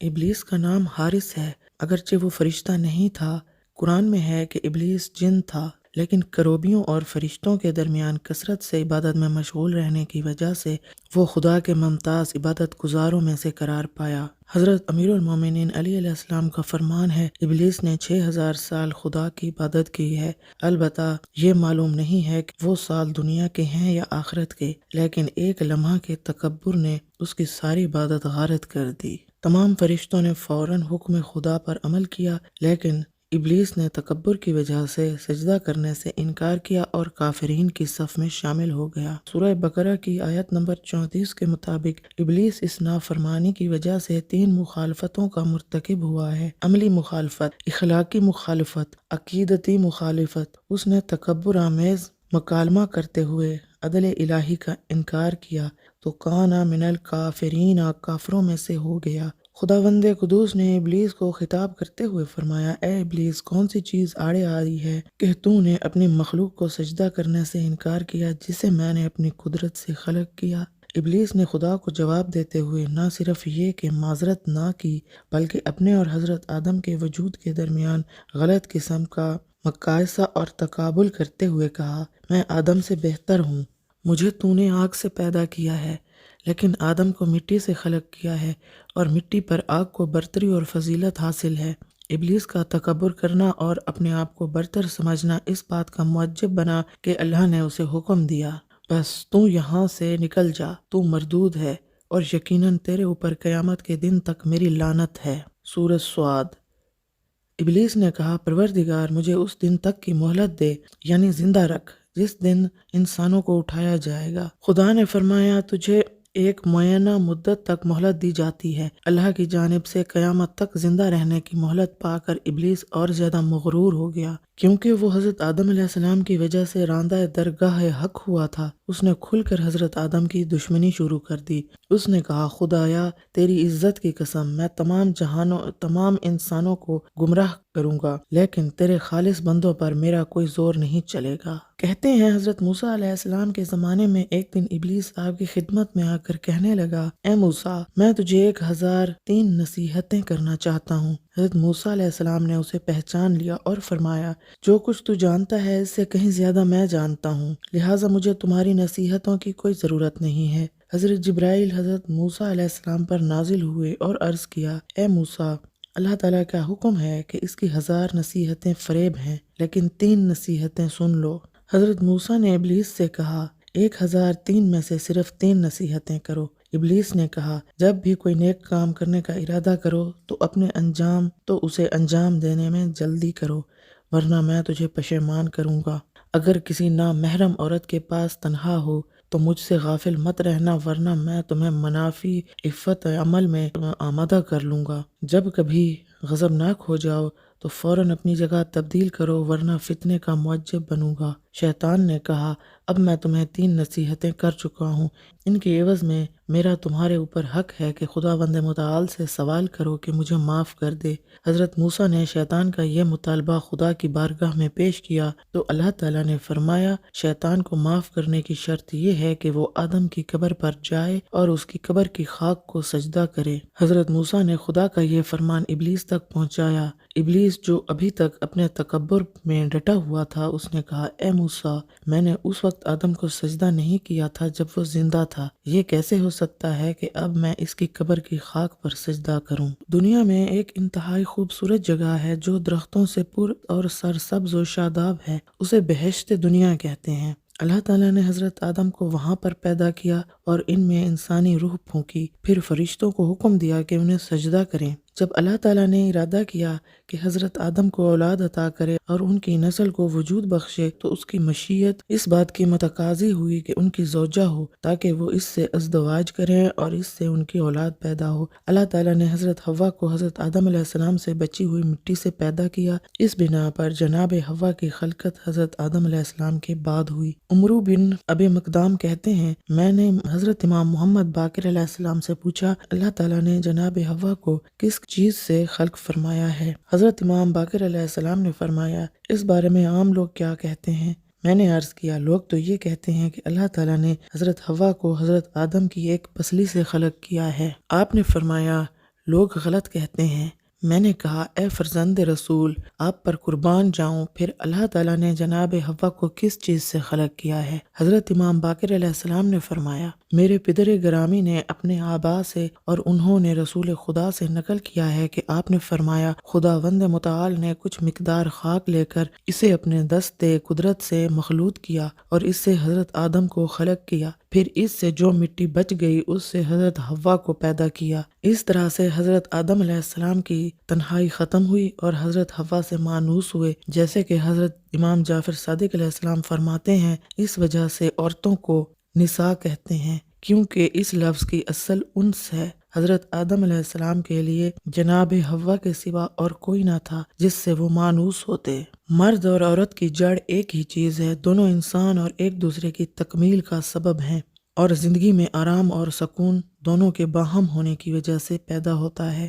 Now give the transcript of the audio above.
ابلیس کا نام حارث ہے، اگرچہ وہ فرشتہ نہیں تھا۔ قرآن میں ہے کہ ابلیس جن تھا، لیکن کروبیوں اور فرشتوں کے درمیان کثرت سے عبادت میں مشغول رہنے کی وجہ سے وہ خدا کے ممتاز عبادت گزاروں میں سے قرار پایا۔ حضرت امیر المومنین علی علیہ السلام کا فرمان ہے، ابلیس نے 6000 سال خدا کی عبادت کی ہے، البتہ یہ معلوم نہیں ہے کہ وہ سال دنیا کے ہیں یا آخرت کے، لیکن ایک لمحہ کے تکبر نے اس کی ساری عبادت غارت کر دی۔ تمام فرشتوں نے فوراً حکم خدا پر عمل کیا، لیکن ابلیس نے تکبر کی وجہ سے سجدہ کرنے سے انکار کیا اور کافرین کی صف میں شامل ہو گیا۔ سورہ بقرہ کی آیت نمبر 34 کے مطابق ابلیس اس نافرمانی کی وجہ سے 3 مخالفتوں کا مرتکب ہوا ہے: عملی مخالفت، اخلاقی مخالفت، عقیدتی مخالفت۔ اس نے تکبر آمیز مکالمہ کرتے ہوئے عدل الہی کا انکار کیا تو کانا من الکافرین، کافروں میں سے ہو گیا۔ خداوند قدوس نے ابلیس کو خطاب کرتے ہوئے فرمایا، اے ابلیس، کون سی چیز آڑے آئی ہے کہ تو نے اپنی مخلوق کو سجدہ کرنے سے انکار کیا جسے میں نے اپنی قدرت سے خلق کیا؟ ابلیس نے خدا کو جواب دیتے ہوئے نہ صرف یہ کہ معذرت نہ کی، بلکہ اپنے اور حضرت آدم کے وجود کے درمیان غلط قسم کا مقایسہ اور تقابل کرتے ہوئے کہا، میں آدم سے بہتر ہوں، مجھے تو نے آگ سے پیدا کیا ہے، لیکن آدم کو مٹی سے خلق کیا ہے اور مٹی پر آگ کو برتری اور فضیلت حاصل ہے۔ ابلیس کا تکبر کرنا اور اپنے آپ کو برتر سمجھنا اس بات کا موجب بنا کہ اللہ نے اسے حکم دیا، بس تو یہاں سے نکل جا، تو مردود ہے اور یقیناً تیرے اوپر قیامت کے دن تک میری لعنت ہے۔ سورۃ صاد۔ ابلیس نے کہا، پروردگار، مجھے اس دن تک کی مہلت دے، یعنی زندہ رکھ جس دن انسانوں کو اٹھایا جائے گا۔ خدا نے فرمایا، تجھے ایک معینہ مدت تک مہلت دی جاتی ہے۔ اللہ کی جانب سے قیامت تک زندہ رہنے کی مہلت پا کر ابلیس اور زیادہ مغرور ہو گیا، کیونکہ وہ حضرت آدم علیہ السلام کی وجہ سے راندہ درگاہ حق ہوا تھا۔ اس نے کھل کر حضرت آدم کی دشمنی شروع کر دی۔ اس نے کہا، خدایا تیری عزت کی قسم، میں تمام انسانوں کو گمراہ کروں گا، لیکن تیرے خالص بندوں پر میرا کوئی زور نہیں چلے گا۔ کہتے ہیں حضرت موسیٰ علیہ السلام کے زمانے میں ایک دن ابلیس آپ کی خدمت میں آ کر کہنے لگا، اے موسیٰ، میں تجھے 1003 نصیحتیں کرنا چاہتا ہوں۔ حضرت موسیٰ علیہ السلام نے اسے پہچان لیا اور فرمایا، جو کچھ تو جانتا ہے اس سے کہیں زیادہ میں جانتا ہوں، لہٰذا مجھے تمہاری نصیحتوں کی کوئی ضرورت نہیں ہے۔ حضرت جبرائیل حضرت موسیٰ علیہ السلام پر نازل ہوئے اور عرض کیا، اے موسیٰ، اللہ تعالیٰ کا حکم ہے کہ اس کی 1000 نصیحتیں فریب ہیں، لیکن 3 نصیحتیں سن لو۔ حضرت موسیٰ نے ابلیس سے کہا، 1003 میں سے صرف 3 نصیحتیں کرو۔ ابلیس نے کہا، جب بھی کوئی نیک کام کرنے کا ارادہ کرو تو اسے انجام دینے میں جلدی کرو، ورنہ میں تجھے پشیمان کروں گا۔ اگر کسی نامحرم عورت کے پاس تنہا ہو تو مجھ سے غافل مت رہنا، ورنہ میں تمہیں منافی عفت عمل میں آمادہ کر لوں گا۔ جب کبھی غضبناک ہو جاؤ تو فوراً اپنی جگہ تبدیل کرو، ورنہ فتنے کا موجب بنوں گا۔ شیطان نے کہا، اب میں تمہیں 3 نصیحتیں کر چکا ہوں، ان کے عوض میں میرا تمہارے اوپر حق ہے کہ خداوند متعال سے سوال کرو کہ مجھے معاف کر دے۔ حضرت موسیٰ نے شیطان کا یہ مطالبہ خدا کی بارگاہ میں پیش کیا تو اللہ تعالیٰ نے فرمایا، شیطان کو معاف کرنے کی شرط یہ ہے کہ وہ آدم کی قبر پر جائے اور اس کی قبر کی خاک کو سجدہ کرے۔ حضرت موسیٰ نے خدا کا یہ فرمان ابلیس تک پہنچایا۔ ابلیس جو ابھی تک اپنے تکبر میں ڈٹا ہوا تھا، اس نے کہا، اے موسیٰ، میں نے اس وقت آدم کو سجدہ نہیں کیا تھا جب وہ زندہ تھا، یہ کیسے ہو سکتا ہے کہ اب میں اس کی قبر کی خاک پر سجدہ کروں؟ دنیا میں ایک انتہائی خوبصورت جگہ ہے جو درختوں سے پر اور سرسبز و شاداب ہے، اسے بہشت دنیا کہتے ہیں۔ اللہ تعالیٰ نے حضرت آدم کو وہاں پر پیدا کیا اور ان میں انسانی روح پھونکی، پھر فرشتوں کو حکم دیا کہ انہیں سجدہ کریں۔ جب اللہ تعالیٰ نے ارادہ کیا کہ حضرت آدم کو اولاد عطا کرے اور ان کی نسل کو وجود بخشے تو اس کی مشیت اس بات کی متقاضی ہوئی کہ ان کی زوجہ ہو تاکہ وہ اس سے ازدواج کریں اور اس سے ان کی اولاد پیدا ہو۔ اللہ تعالیٰ نے حضرت حوا کو حضرت آدم علیہ السلام سے بچی ہوئی مٹی سے پیدا کیا۔ اس بنا پر جناب حوا کی خلقت حضرت آدم علیہ السلام کے بعد ہوئی۔ عمرو بن ابی مقدام کہتے ہیں، میں نے حضرت امام محمد باقر علیہ السلام سے پوچھا، اللہ تعالیٰ نے جناب حوا کو کس چیز سے خلق فرمایا ہے؟ حضرت امام باقر علیہ السلام نے فرمایا، اس بارے میں عام لوگ کیا کہتے ہیں؟ میں نے عرض کیا، لوگ تو یہ کہتے ہیں کہ اللہ تعالیٰ نے حضرت حوا کو حضرت آدم کی ایک پسلی سے خلق کیا ہے۔ آپ نے فرمایا، لوگ غلط کہتے ہیں۔ میں نے کہا اے فرزند رسول، آپ پر قربان جاؤں، پھر اللہ تعالیٰ نے جناب حوا کو کس چیز سے خلق کیا ہے؟ حضرت امام باقر علیہ السلام نے فرمایا میرے پدر گرامی نے اپنے آبا سے اور انہوں نے رسول خدا سے نقل کیا ہے کہ آپ نے فرمایا خداوند متعال نے کچھ مقدار خاک لے کر اسے اپنے دست قدرت سے مخلوط کیا اور اس سے حضرت آدم کو خلق کیا، پھر اس سے جو مٹی بچ گئی اس سے حضرت حوا کو پیدا کیا۔ اس طرح سے حضرت آدم علیہ السلام کی تنہائی ختم ہوئی اور حضرت حوا سے مانوس ہوئے، جیسے کہ حضرت امام جعفر صادق علیہ السلام فرماتے ہیں اس وجہ سے عورتوں کو نساء کہتے ہیں کیونکہ اس لفظ کی اصل انس ہے۔ حضرت آدم علیہ السلام کے لیے جناب حوا کے سوا اور کوئی نہ تھا جس سے وہ مانوس ہوتے۔ مرد اور عورت کی جڑ ایک ہی چیز ہے، دونوں انسان اور ایک دوسرے کی تکمیل کا سبب ہیں اور زندگی میں آرام اور سکون دونوں کے باہم ہونے کی وجہ سے پیدا ہوتا ہے۔